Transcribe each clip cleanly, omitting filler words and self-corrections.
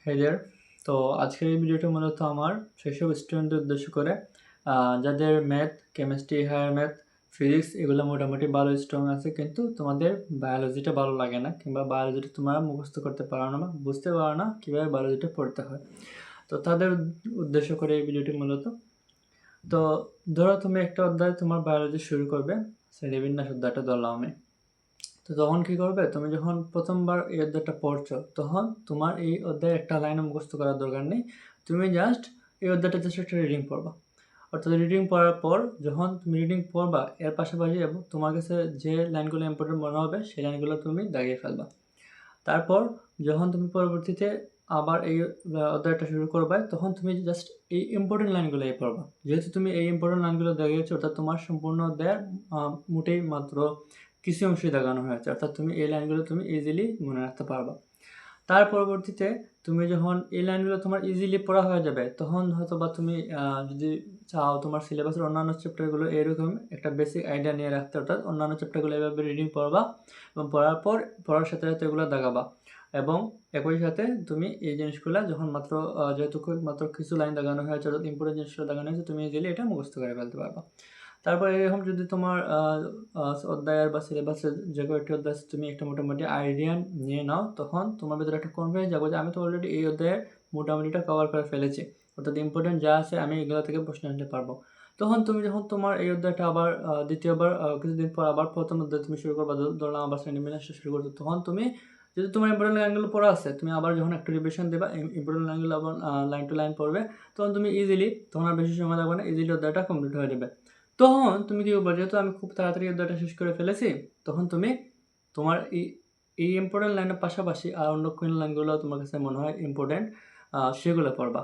Hey there. তো আজকের এই ভিডিওটা মূলত আমার সেসব স্টুডেন্টদের উদ্দেশ্য করে যাদের math, chemistry, higher math, physics এগুলো মোটামুটি ভালো স্ট্রং আছে কিন্তু তোমাদের বায়োলজিটা ভালো লাগে না কিংবা বায়োলজিটা তোমরা মুখস্থ করতে পারো না বা বুঝতে পারো না কীভাবে বায়োলজিটা পড়তে হয়। তো তাদের উদ্দেশ্য করে এই ভিডিওটি মূলত। তো ধরো তুমি একটা অধ্যায় তোমার বায়োলজি শুরু করবে, শ্রেণীবিন্যাস অধ্যায়টা ধরলাম আমি। তো তখন কী করবে, তুমি যখন প্রথমবার এই অধ্যায়টা পড়ছো তখন তোমার এই অধ্যায়ে একটা লাইনও মুখস্থ করার দরকার নেই। তুমি জাস্ট এই অধ্যায়টা জাস্ট একটা রিডিং পড়বা। অর্থাৎ রিডিং পড়ার পর যখন তুমি রিডিং পড়বা এর পাশাপাশি এবং তোমার কাছে যে লাইনগুলো ইম্পর্টেন্ট মনে হবে সেই লাইনগুলো তুমি দাগিয়ে ফেলবা। তারপর যখন তুমি পরবর্তীতে আবার এই অধ্যায়টা শুরু করবে তখন তুমি জাস্ট এই ইম্পর্টেন্ট লাইনগুলোই পড়বা। যেহেতু তুমি এই ইম্পর্টেন্ট লাইনগুলো দাগিয়েছো অর্থাৎ তোমার সম্পূর্ণ অধ্যায়ের মোটেই মাত্র কিছু অংশই দাগানো হয়েছে, অর্থাৎ তুমি এই লাইনগুলো তুমি ইজিলি মনে রাখতে পারবা। তার পরবর্তীতে তুমি যখন এই লাইনগুলো তোমার ইজিলি পড়া হয়ে যাবে তখন হয়তো বা তুমি যদি চাও তোমার সিলেবাসের অন্যান্য চ্যাপ্টারগুলো এরকম একটা বেসিক আইডিয়া নিয়ে রাখতে, অর্থাৎ অন্যান্য চ্যাপ্টারগুলো এভাবে রিডিং পড়বা এবং পড়ার পর পড়ার সাথে সাথে এগুলো দাগাবা এবং একই সাথে তুমি এই জিনিসগুলো যখন মাত্র যেহেতু মাত্র কিছু লাইন দাগানো হয়েছে অর্থাৎ ইম্পর্টেন্ট জিনিসগুলো দাগানো হয়েছে তুমি ইজিলি এটা মুখস্থ করে ফেলতে পারবা। তারপর এরকম যদি তোমার অধ্যায়ের বা সিলেবাসের যে কয়েকটি অধ্যায় তুমি একটা মোটামুটি আইডিয়া নিয়ে নাও তখন তোমার ভিতরে একটা কনফিডেন্স যাবো যে আমি তো অলরেডি এই অধ্যায়ের মোটামুটিটা কভার করে ফেলেছি, অর্থাৎ ইম্পর্টেন্ট যা আছে আমি এগুলো থেকে প্রশ্ন নিতে পারবো। তখন তুমি যখন তোমার এই অধ্যায়টা আবার দ্বিতীয়বার কিছুদিন পর আবার প্রথম অধ্যায় তুমি শুরু করবা, ধরলাম আবার শ্রেণীবিন্যাসটা শুরু করছো, তখন তুমি যদি তোমার ইম্পর্টেন্ট লাইনগুলো পড়া আছে তুমি আবার যখন একটা রিভিশন দেবা ইম্পর্টেন্ট লাইনগুলো আবার লাইন টু লাইন পড়বে তখন তুমি ইজিলি, তখন আর বেশি সময় লাগবে না, ইজিলি অধ্যায়টা কমপ্লিট হয়ে যাবে। তখন তুমি কি করবে, যেহেতু আমি খুব তাড়াতাড়ি অধ্যায়টা শেষ করে ফেলেছি তখন তুমি তোমার এই ইম্পর্টেন্ট লাইনের পাশাপাশি আর অন্য কোন লাইনগুলো তোমার কাছে মনে হয় ইম্পর্টেন্ট সেগুলো পড়বা।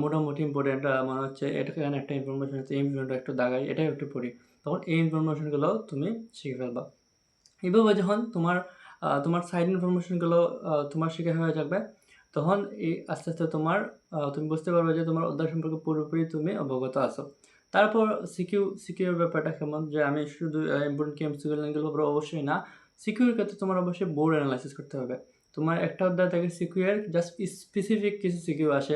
মোটামুটি ইম্পর্টেন্ট মনে হচ্ছে এটা এখানে একটা ইনফরমেশন আছে, এই ইনফরমেশনটা একটু দাগাই, এটাই একটু পড়ি, তখন এই ইনফরমেশনগুলো তুমি শিখে ফেলবা। এভাবে যখন তোমার তোমার সাইড ইনফরমেশনগুলো তোমার শেখা হয়ে যাবে তখন এই আস্তে আস্তে তোমার তুমি বুঝতে পারবে যে তোমার অধ্যায় সম্পর্কে পুরোপুরি তুমি অবগত আছো। তারপর সিকিউর ব্যাপারটা কেমন, যে আমি শুধু ইম্পর্টেন্ট কি এমসিকিউ লাইনগুলোর উপর অবশ্যই না, সিকিউর ক্ষেত্রে তোমার অবশ্যই বোর্ড অ্যানালাইসিস করতে হবে। তোমার একটা অধ্যায় থেকে সিকিউর জাস্ট স্পেসিফিক কিছু সিকিউ আসে,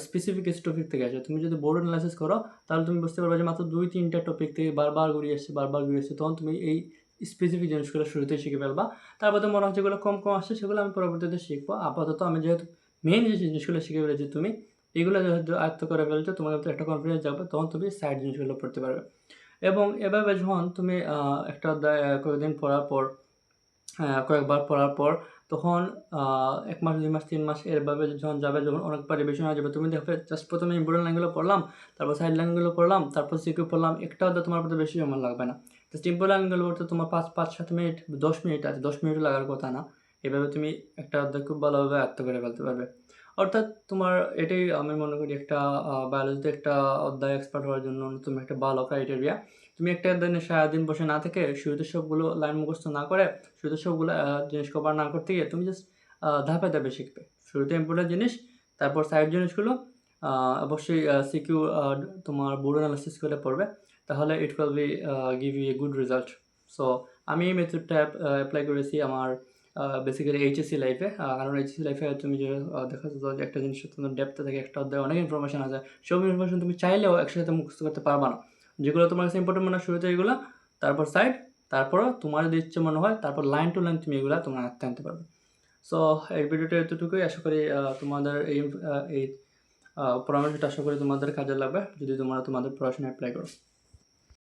স্পেসিফিক কিছু টপিক থেকে আসে। তুমি যদি বোর্ড অ্যানালাইসিস করো তাহলে তুমি বুঝতে পারবে যে মাত্র 2-3টা টপিক থেকে বারবার ঘুরিয়ে আসছে, তখন তুমি এই স্পেসিফিক জিনিসগুলো শুরুতেই শিখে ফেলবা। তারপর তো মনে হচ্ছে যেগুলো কম আসছে সেগুলো আমি পরবর্তীতে শিখবো। আপাতত আমি যেহেতু মেইন যে জিনিসগুলো শিখে ফেলেছি তুমি এগুলো যেহেতু আয়ত্ত করে ফেলেছো তোমার ভিতরে একটা কনফিডেন্স যাবে, তখন তুমি সাইড জিনিসগুলো পড়তে পারবে। এবং এভাবে যখন তুমি একটা অধ্যায় কয়েকদিন পড়ার পর কয়েকবার পড়ার পর তখন ১ মাস, ২ মাস, ৩ মাস এভাবে যখন যাবে, যখন অনেকবার রিভিশন হয়ে যাবে তুমি দেখবে জাস্ট প্রথমে ইম্পর্টেন্ট লাইনগুলো পড়লাম, তারপর সাইড লাইনগুলো পড়লাম, তারপর সিকিউ পড়লাম, একটা অধ্যায় তোমার প্রতি বেশি সময় লাগবে না। জাস্ট ইম্পর্টেন্ট লাইনগুলো পড়তে তোমার ৫-৭ মিনিট, ১০ মিনিট আছে, ১০ মিনিটও লাগার কথা না। এভাবে তুমি একটা অধ্যায় খুব ভালোভাবে আয়ত্ত করে ফেলতে পারবে। অর্থাৎ তোমার এটাই আমি মনে করি একটা বায়োলজিতে একটা অধ্যায় এক্সপার্ট হওয়ার জন্য তুমি একটা ভালো ক্রাইটেরিয়া। তুমি একটা দিনে সারাদিন বসে না থেকে শুরুতে সবগুলো লাইন মুখস্থ না করে শুরুতে সবগুলো জিনিস কভার না করতে গিয়ে তুমি জাস্ট ধাপে ধাপে শিখবে। শুরুতে ইম্পর্টেন্ট জিনিস, তারপর সাইড জিনিসগুলো অবশ্যই সিকিউ তোমার বোর্ড অ্যানালাইসিস করে পড়বে, তাহলে it will be give you a good result. So আমি এই মেথডটা অ্যাপ্লাই করেছি আমার বেসিক্যালি এইচএসসি লাইফে। কারণ এইচএসসি লাইফে তুমি যে দেখা যেত যে একটা জিনিস তোমার ডেপথে থেকে একটা অধ্যায় অনেক ইনফরমেশন আছে, সব ইনফরমেশন তুমি চাইলেও একসাথে মুখস্থ করতে পারবা না। যেগুলো তোমার কাছে ইম্পর্টেন্ট মনে হয় শুরুতে এগুলো, তারপর সাইড, তারপরও তোমার যদি ইচ্ছে মনে হয় তারপর লাইন টু লাইন তুমি এগুলো তোমার আয়ত্তে আনতে পারবে। সো এই ভিডিওটা এতটুকুই। আশা করি তোমাদের এই পরামর্শটা আশা করি তোমাদের কাজে লাগবে যদি তোমরা তোমাদের পড়াশোনা অ্যাপ্লাই করো।